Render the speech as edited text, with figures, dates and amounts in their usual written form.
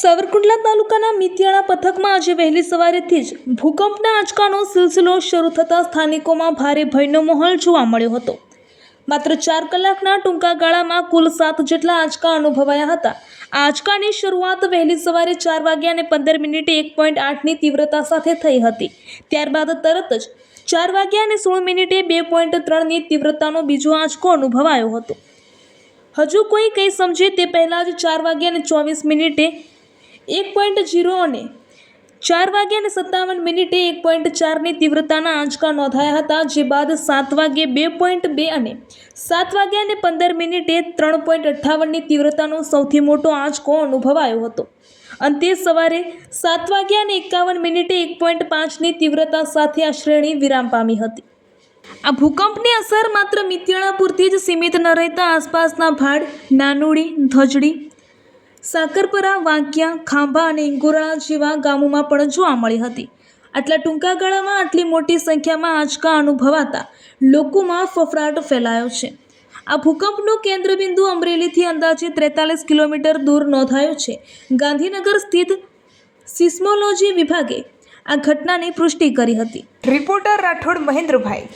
સાવરકુંડલા તાલુકાના મિતિયાળા પથકમાં આજે વહેલી સવારેથી જ ભૂકંપના આંચકાનો સિલસિલો શરૂ થતાં સ્થાનિકોમાં ભારે ભયનો માહોલ જોવા મળ્યો હતો। માત્ર 4 કલાકના ટૂંકા ગાળામાં કુલ 7 જેટલા આંચકા અનુભવાયા હતા। આ આંચકાની શરૂઆત વહેલી સવારે 4:15 1.8ની તીવ્રતા સાથે થઈ હતી। ત્યારબાદ તરત જ 4:16 2.3ની તીવ્રતાનો બીજો આંચકો અનુભવાયો હતો। હજુ કોઈ કંઈ સમજે તે પહેલાં જ 4:24 1.0 અને 4:57 1.4ની તીવ્રતાના આંચકા નોંધાયા હતા, જે બાદ 7 વાગ્યે 2.2 અને 7:15 3.58ની તીવ્રતાનો સૌથી મોટો આંચકો અનુભવાયો હતો। અંતે સવારે 7:51 1.5ની તીવ્રતા સાથે આ શ્રેણી વિરામ પામી હતી। આ ભૂકંપની અસર માત્ર મિતિયાળા પૂરતી જ સીમિત ન રહેતા આસપાસના ભાડ, નાનુડી, ધજડી, સાકરપરા, વાંકિયા, ખાંભા અને ઇંગોરણા જેવા ગામોમાં પણ જોવા મળી હતી। આટલા ટૂંકા ગાળામાં આટલી મોટી સંખ્યામાં આંચકા અનુભવાતા લોકોમાં ફફડાટ ફેલાયો છે। આ ભૂકંપનું કેન્દ્રબિંદુ અમરેલીથી અંદાજે 43 કિલોમીટર દૂર નોંધાયો છે। ગાંધીનગર સ્થિત સિસ્મોલોજી વિભાગે આ ઘટનાની પુષ્ટિ કરી હતી। રિપોર્ટર રાઠોડ મહેન્દ્રભાઈ।